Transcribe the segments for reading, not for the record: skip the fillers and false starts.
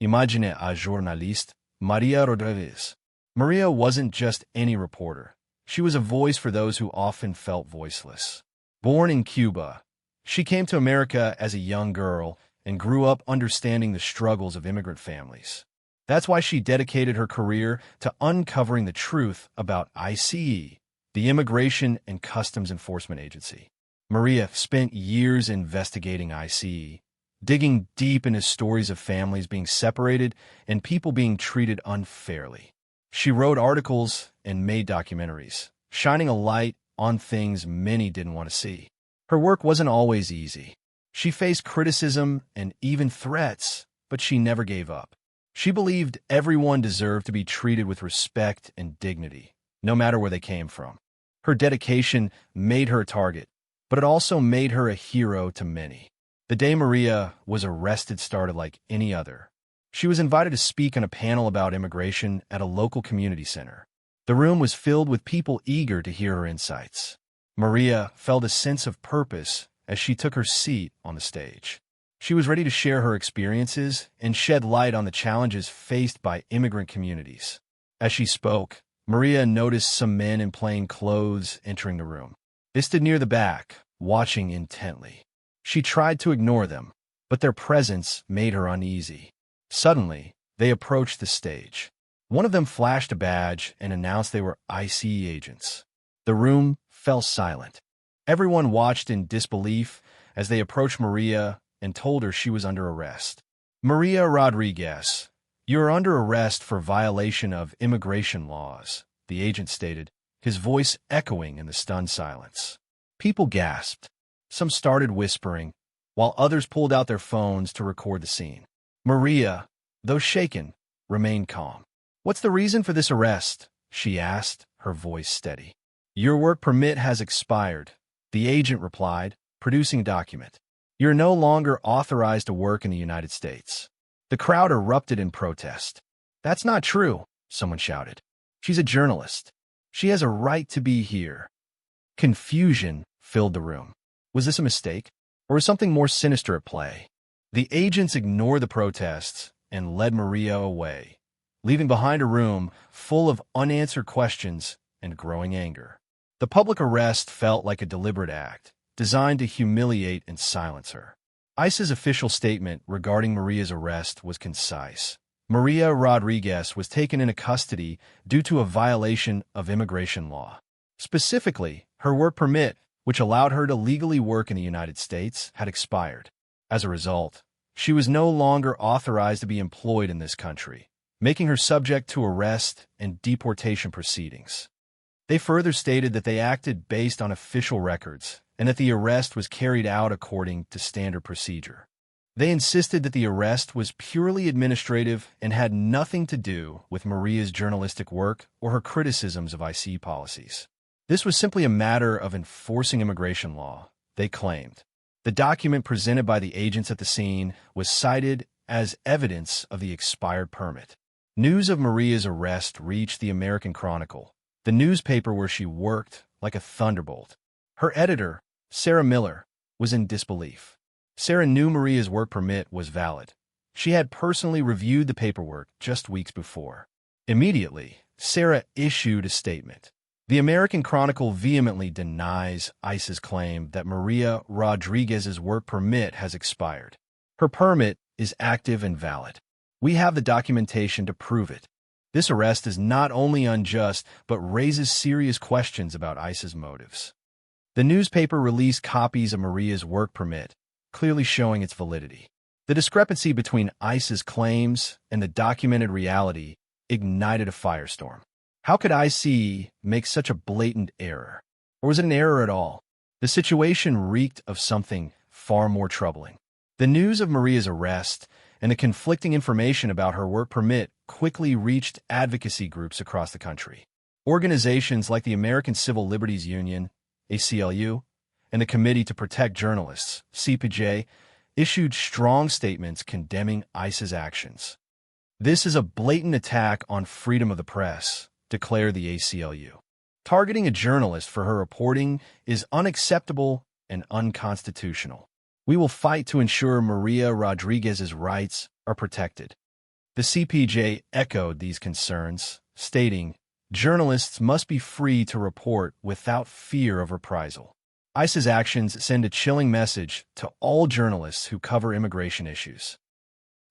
Imagine a journaliste, Maria Rodriguez. Maria wasn't just any reporter. She was a voice for those who often felt voiceless. Born in Cuba, she came to America as a young girl and grew up understanding the struggles of immigrant families. That's why she dedicated her career to uncovering the truth about ICE, the Immigration and Customs Enforcement Agency. Maria spent years investigating ICE, digging deep into stories of families being separated and people being treated unfairly. She wrote articles and made documentaries, shining a light on things many didn't want to see. Her work wasn't always easy. She faced criticism and even threats, but she never gave up. She believed everyone deserved to be treated with respect and dignity, no matter where they came from. Her dedication made her a target, but it also made her a hero to many. The day Maria was arrested started like any other. She was invited to speak on a panel about immigration at a local community center. The room was filled with people eager to hear her insights. Maria felt a sense of purpose as she took her seat on the stage. She was ready to share her experiences and shed light on the challenges faced by immigrant communities. As she spoke, Maria noticed some men in plain clothes entering the room. They stood near the back, watching intently. She tried to ignore them, but their presence made her uneasy. Suddenly, they approached the stage. One of them flashed a badge and announced they were ICE agents. The room fell silent. Everyone watched in disbelief as they approached Maria and told her she was under arrest. "Maria Rodriguez, you are under arrest for violation of immigration laws," the agent stated, his voice echoing in the stunned silence. People gasped. Some started whispering, while others pulled out their phones to record the scene. Maria, though shaken, remained calm. "What's the reason for this arrest?" she asked, her voice steady. "Your work permit has expired," the agent replied, producing a document. "You're no longer authorized to work in the United States." The crowd erupted in protest. "That's not true," someone shouted. "She's a journalist. She has a right to be here." Confusion filled the room. Was this a mistake, or was something more sinister at play? The agents ignored the protests and led Maria away, leaving behind a room full of unanswered questions and growing anger. The public arrest felt like a deliberate act, designed to humiliate and silence her. ICE's official statement regarding Maria's arrest was concise. Maria Rodriguez was taken into custody due to a violation of immigration law. Specifically, her work permit, which allowed her to legally work in the United States, had expired. As a result, she was no longer authorized to be employed in this country, making her subject to arrest and deportation proceedings. They further stated that they acted based on official records and that the arrest was carried out according to standard procedure. They insisted that the arrest was purely administrative and had nothing to do with Maria's journalistic work or her criticisms of ICE policies. This was simply a matter of enforcing immigration law, they claimed. The document presented by the agents at the scene was cited as evidence of the expired permit. News of Maria's arrest reached the American Chronicle, the newspaper where she worked, like a thunderbolt. Her editor, Sarah Miller, was in disbelief. Sarah knew Maria's work permit was valid. She had personally reviewed the paperwork just weeks before. Immediately, Sarah issued a statement. The American Chronicle vehemently denies ICE's claim that Maria Rodriguez's work permit has expired. Her permit is active and valid. We have the documentation to prove it. This arrest is not only unjust, but raises serious questions about ICE's motives. The newspaper released copies of Maria's work permit, clearly showing its validity. The discrepancy between ICE's claims and the documented reality ignited a firestorm. How could ICE make such a blatant error? Or was it an error at all? The situation reeked of something far more troubling. The news of Maria's arrest and the conflicting information about her work permit quickly reached advocacy groups across the country. Organizations like the American Civil Liberties Union, ACLU, and the Committee to Protect Journalists, CPJ, issued strong statements condemning ICE's actions. "This is a blatant attack on freedom of the press," declared the ACLU. "Targeting a journalist for her reporting is unacceptable and unconstitutional. We will fight to ensure Maria Rodriguez's rights are protected." The CPJ echoed these concerns, stating, "Journalists must be free to report without fear of reprisal." ICE's actions send a chilling message to all journalists who cover immigration issues.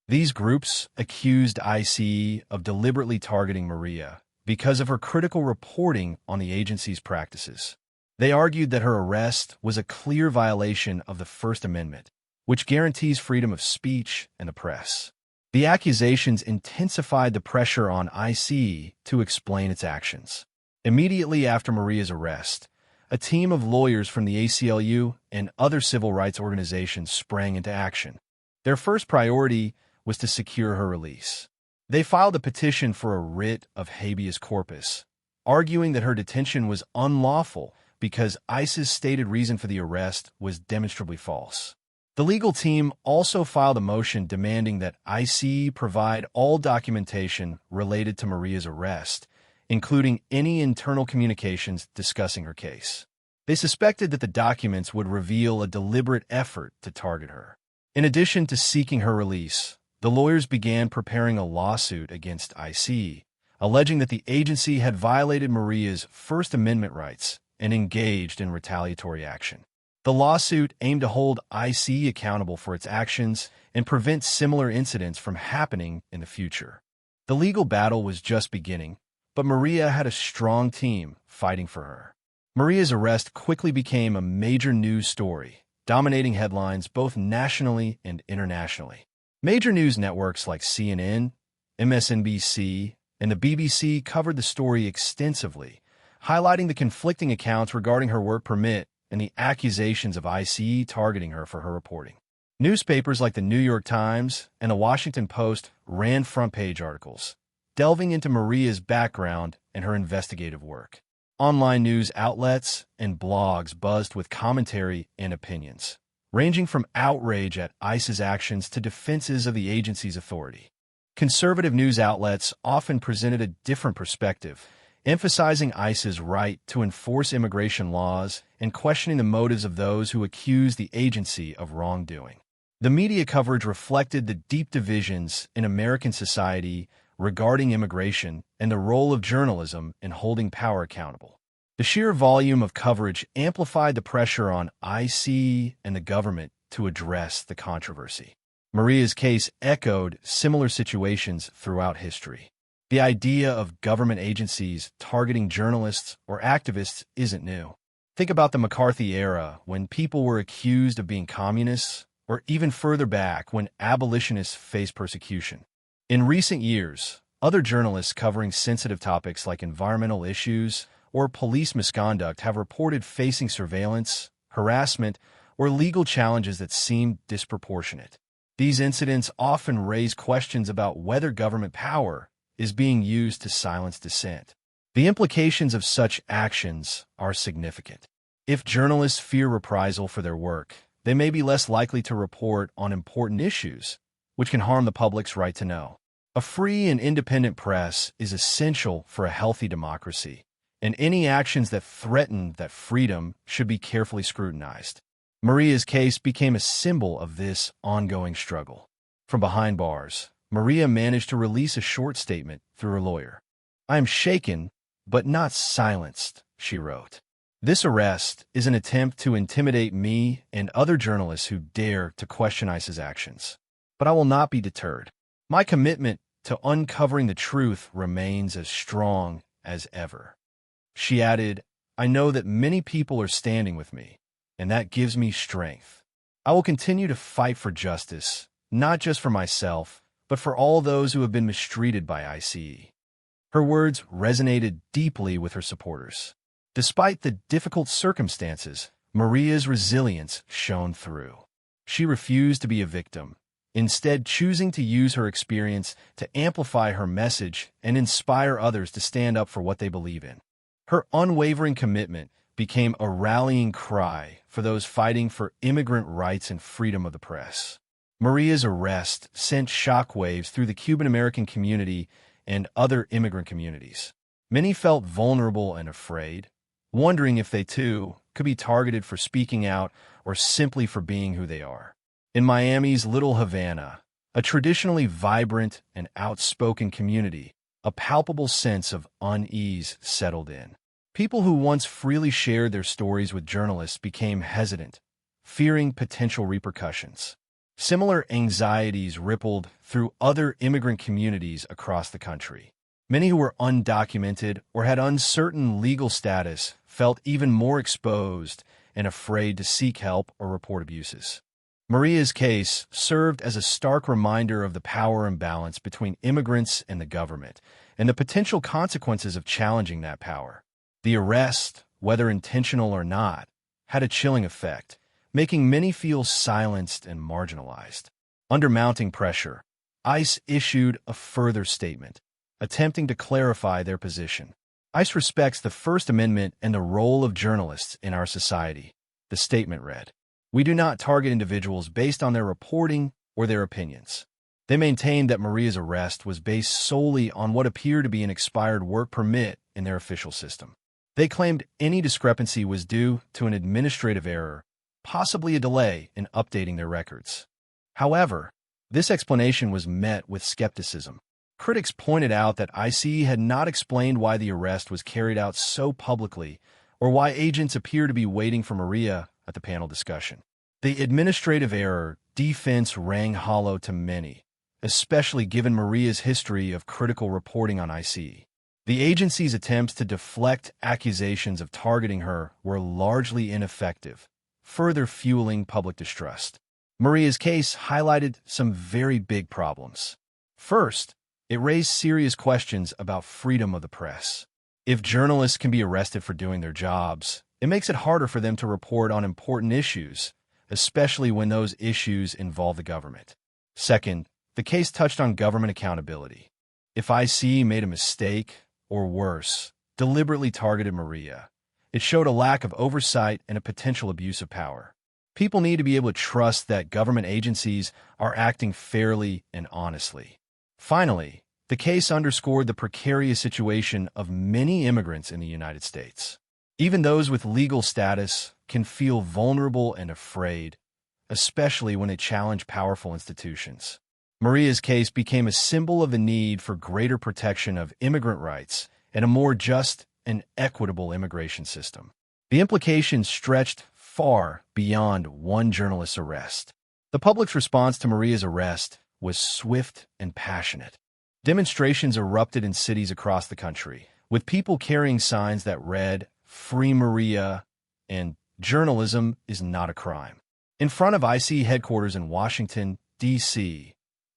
These groups accused ICE of deliberately targeting Maria because of her critical reporting on the agency's practices. They argued that her arrest was a clear violation of the First Amendment, which guarantees freedom of speech and the press. The accusations intensified the pressure on ICE to explain its actions. Immediately after Maria's arrest, a team of lawyers from the ACLU and other civil rights organizations sprang into action. Their first priority was to secure her release. They filed a petition for a writ of habeas corpus, arguing that her detention was unlawful because ICE's stated reason for the arrest was demonstrably false. The legal team also filed a motion demanding that ICE provide all documentation related to Maria's arrest, including any internal communications discussing her case. They suspected that the documents would reveal a deliberate effort to target her. In addition to seeking her release, the lawyers began preparing a lawsuit against ICE, alleging that the agency had violated Maria's First Amendment rights and engaged in retaliatory action. The lawsuit aimed to hold ICE accountable for its actions and prevent similar incidents from happening in the future. The legal battle was just beginning, but Maria had a strong team fighting for her. Maria's arrest quickly became a major news story, dominating headlines both nationally and internationally. Major news networks like CNN, MSNBC, and the BBC covered the story extensively, highlighting the conflicting accounts regarding her work permit and the accusations of ICE targeting her for her reporting. Newspapers like the New York Times and the Washington Post ran front-page articles, delving into Maria's background and her investigative work. Online news outlets and blogs buzzed with commentary and opinions, ranging from outrage at ICE's actions to defenses of the agency's authority. Conservative news outlets often presented a different perspective, emphasizing ICE's right to enforce immigration laws and questioning the motives of those who accuse the agency of wrongdoing. The media coverage reflected the deep divisions in American society regarding immigration and the role of journalism in holding power accountable. The sheer volume of coverage amplified the pressure on ICE and the government to address the controversy. Maria's case echoed similar situations throughout history. The idea of government agencies targeting journalists or activists isn't new. Think about the McCarthy era, when people were accused of being communists, or even further back when abolitionists faced persecution. In recent years, other journalists covering sensitive topics like environmental issues or police misconduct have reported facing surveillance, harassment, or legal challenges that seem disproportionate. These incidents often raise questions about whether government power is being used to silence dissent. The implications of such actions are significant. If journalists fear reprisal for their work, they may be less likely to report on important issues, which can harm the public's right to know. A free and independent press is essential for a healthy democracy, and any actions that threaten that freedom should be carefully scrutinized. Maria's case became a symbol of this ongoing struggle. From behind bars, Maria managed to release a short statement through her lawyer. "I am shaken, but not silenced," she wrote. "This arrest is an attempt to intimidate me and other journalists who dare to question ICE's actions. But I will not be deterred. My commitment to uncovering the truth remains as strong as ever." She added, "I know that many people are standing with me, and that gives me strength. I will continue to fight for justice, not just for myself, but for all those who have been mistreated by ICE." Her words resonated deeply with her supporters. Despite the difficult circumstances, Maria's resilience shone through. She refused to be a victim, instead choosing to use her experience to amplify her message and inspire others to stand up for what they believe in. Her unwavering commitment became a rallying cry for those fighting for immigrant rights and freedom of the press. Maria's arrest sent shockwaves through the Cuban-American community and other immigrant communities. Many felt vulnerable and afraid, wondering if they too could be targeted for speaking out or simply for being who they are. In Miami's Little Havana, A traditionally vibrant and outspoken community, a palpable sense of unease settled in. People who once freely shared their stories with journalists became hesitant, fearing potential repercussions. Similar anxieties rippled through other immigrant communities across the country. Many who were undocumented or had uncertain legal status felt even more exposed and afraid to seek help or report abuses. Maria's case served as a stark reminder of the power imbalance between immigrants and the government, and the potential consequences of challenging that power. The arrest, whether intentional or not, had a chilling effect, making many feel silenced and marginalized. Under mounting pressure, ICE issued a further statement, attempting to clarify their position. ICE respects the First Amendment and the role of journalists in our society. The statement read, "We do not target individuals based on their reporting or their opinions." They maintained that Maria's arrest was based solely on what appeared to be an expired work permit in their official system. They claimed any discrepancy was due to an administrative error, possibly a delay in updating their records. However, this explanation was met with skepticism. Critics pointed out that ICE had not explained why the arrest was carried out so publicly or why agents appear to be waiting for Maria at the panel discussion. The administrative error defense rang hollow to many, especially given Maria's history of critical reporting on ICE. The agency's attempts to deflect accusations of targeting her were largely ineffective, further fueling public distrust. Maria's case highlighted some very big problems. First, it raised serious questions about freedom of the press. If journalists can be arrested for doing their jobs, it makes it harder for them to report on important issues, especially when those issues involve the government. Second, the case touched on government accountability. If ICE made a mistake, or worse, deliberately targeted Maria, it showed a lack of oversight and a potential abuse of power. People need to be able to trust that government agencies are acting fairly and honestly. Finally, the case underscored the precarious situation of many immigrants in the United States. Even those with legal status can feel vulnerable and afraid, especially when they challenge powerful institutions. Maria's case became a symbol of the need for greater protection of immigrant rights and a more just and equitable immigration system. The implications stretched far beyond one journalist's arrest. The public's response to Maria's arrest was swift and passionate. Demonstrations erupted in cities across the country, with people carrying signs that read, "Free Maria," and "Journalism is not a crime." In front of ICE headquarters in Washington, D.C.,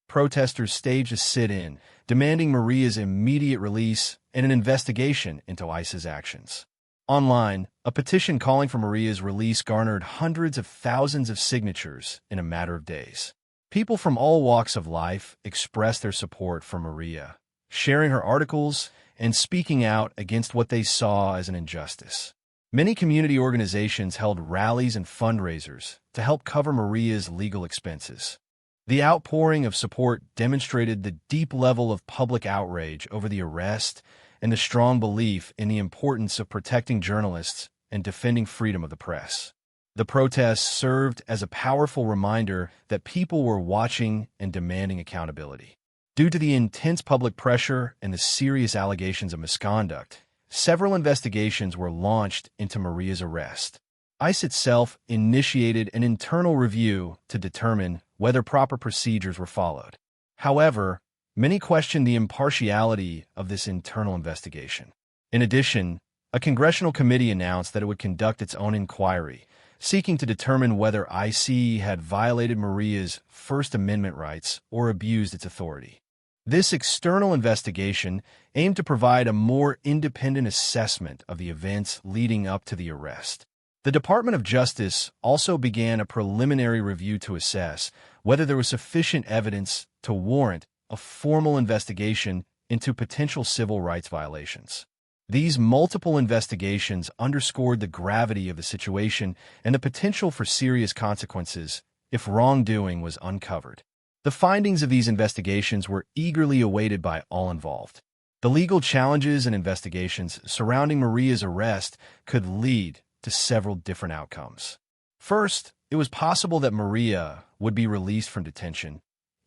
protesters staged a sit-in, demanding Maria's immediate release and an investigation into ICE's actions. Online, a petition calling for Maria's release garnered hundreds of thousands of signatures in a matter of days. People from all walks of life expressed their support for Maria, sharing her articles and speaking out against what they saw as an injustice. Many community organizations held rallies and fundraisers to help cover Maria's legal expenses. The outpouring of support demonstrated the deep level of public outrage over the arrest and the strong belief in the importance of protecting journalists and defending freedom of the press. The protests served as a powerful reminder that people were watching and demanding accountability. Due to the intense public pressure and the serious allegations of misconduct, several investigations were launched into Maria's arrest. ICE itself initiated an internal review to determine whether proper procedures were followed. However, many questioned the impartiality of this internal investigation. In addition, a congressional committee announced that it would conduct its own inquiry, seeking to determine whether ICE had violated Maria's First Amendment rights or abused its authority. This external investigation aimed to provide a more independent assessment of the events leading up to the arrest. The Department of Justice also began a preliminary review to assess whether there was sufficient evidence to warrant a formal investigation into potential civil rights violations. These multiple investigations underscored the gravity of the situation and the potential for serious consequences if wrongdoing was uncovered. The findings of these investigations were eagerly awaited by all involved. The legal challenges and investigations surrounding Maria's arrest could lead to several different outcomes. First, it was possible that Maria would be released from detention,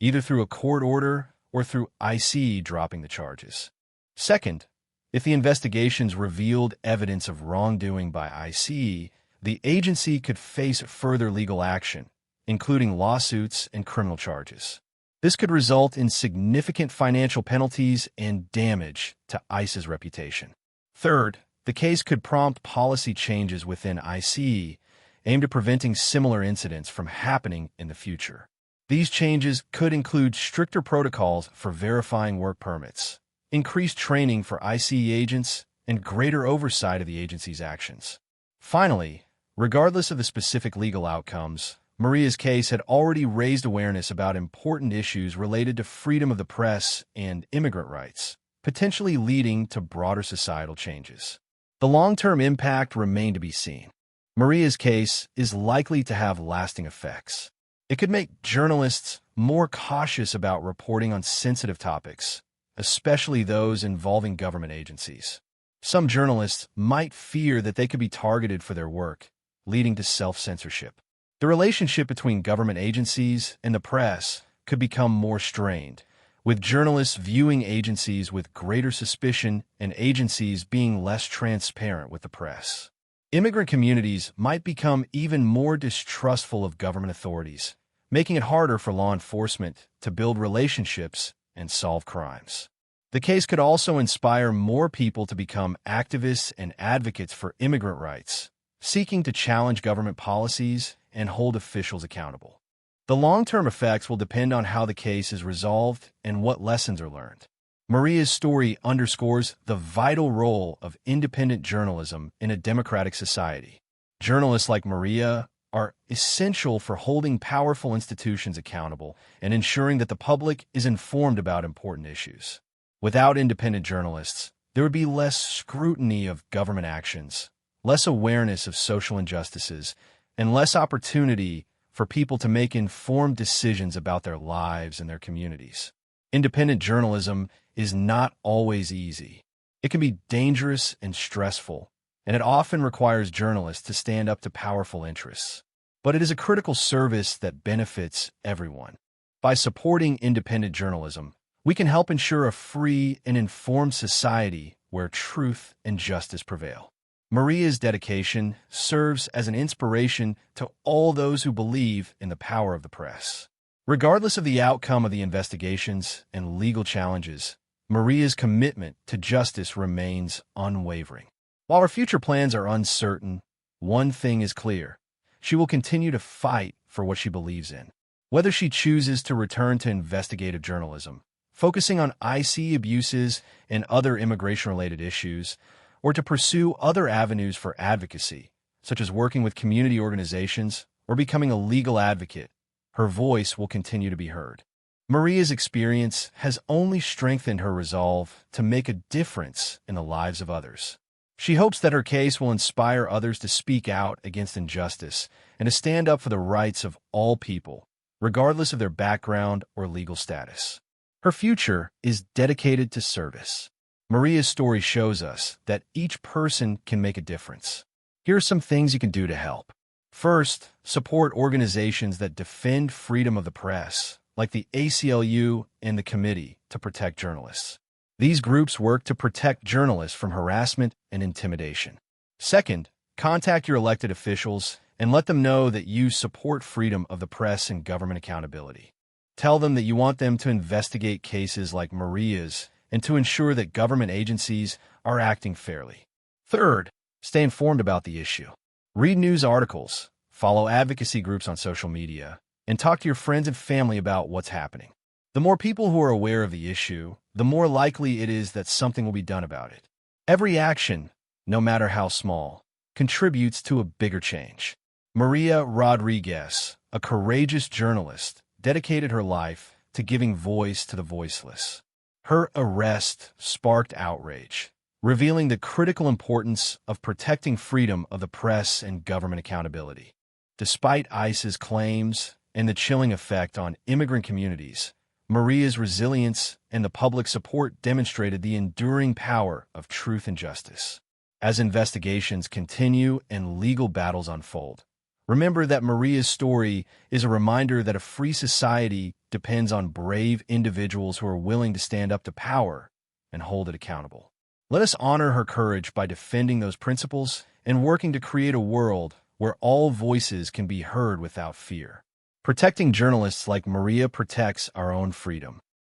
either through a court order or through ICE dropping the charges. Second, if the investigations revealed evidence of wrongdoing by ICE, the agency could face further legal action, including lawsuits and criminal charges. This could result in significant financial penalties and damage to ICE's reputation. Third, the case could prompt policy changes within ICE aimed at preventing similar incidents from happening in the future. These changes could include stricter protocols for verifying work permits, increased training for ICE agents, and greater oversight of the agency's actions. Finally, regardless of the specific legal outcomes, Maria's case had already raised awareness about important issues related to freedom of the press and immigrant rights, potentially leading to broader societal changes. The long-term impact remained to be seen. Maria's case is likely to have lasting effects. It could make journalists more cautious about reporting on sensitive topics, especially those involving government agencies. Some journalists might fear that they could be targeted for their work, leading to self-censorship. The relationship between government agencies and the press could become more strained, with journalists viewing agencies with greater suspicion and agencies being less transparent with the press. Immigrant communities might become even more distrustful of government authorities, making it harder for law enforcement to build relationships and solve crimes. The case could also inspire more people to become activists and advocates for immigrant rights, seeking to challenge government policies and hold officials accountable. The long-term effects will depend on how the case is resolved and what lessons are learned. Maria's story underscores the vital role of independent journalism in a democratic society. Journalists like Maria are essential for holding powerful institutions accountable and ensuring that the public is informed about important issues. Without independent journalists, there would be less scrutiny of government actions, less awareness of social injustices, and less opportunity for people to make informed decisions about their lives and their communities. Independent journalism is not always easy. It can be dangerous and stressful, and it often requires journalists to stand up to powerful interests. But it is a critical service that benefits everyone. By supporting independent journalism, we can help ensure a free and informed society where truth and justice prevail. Maria's dedication serves as an inspiration to all those who believe in the power of the press. Regardless of the outcome of the investigations and legal challenges, Maria's commitment to justice remains unwavering. While her future plans are uncertain, one thing is clear: she will continue to fight for what she believes in. Whether she chooses to return to investigative journalism, focusing on ICE abuses and other immigration-related issues, or to pursue other avenues for advocacy, such as working with community organizations or becoming a legal advocate, her voice will continue to be heard. Maria's experience has only strengthened her resolve to make a difference in the lives of others. She hopes that her case will inspire others to speak out against injustice and to stand up for the rights of all people, regardless of their background or legal status. Her future is dedicated to service. Maria's story shows us that each person can make a difference. Here are some things you can do to help. First, support organizations that defend freedom of the press, like the ACLU and the Committee to Protect Journalists. These groups work to protect journalists from harassment and intimidation. Second, contact your elected officials and let them know that you support freedom of the press and government accountability. Tell them that you want them to investigate cases like Maria's and to ensure that government agencies are acting fairly. Third, stay informed about the issue. Read news articles, follow advocacy groups on social media, and talk to your friends and family about what's happening. The more people who are aware of the issue, the more likely it is that something will be done about it. Every action, no matter how small, contributes to a bigger change. Maria Rodriguez, a courageous journalist, dedicated her life to giving voice to the voiceless. Her arrest sparked outrage, revealing the critical importance of protecting freedom of the press and government accountability. Despite ICE's claims and the chilling effect on immigrant communities, Maria's resilience and the public support demonstrated the enduring power of truth and justice. As investigations continue and legal battles unfold, remember that Maria's story is a reminder that a free society depends on brave individuals who are willing to stand up to power and hold it accountable. Let us honor her courage by defending those principles and working to create a world where all voices can be heard without fear. Protecting journalists like Maria protects our own freedom.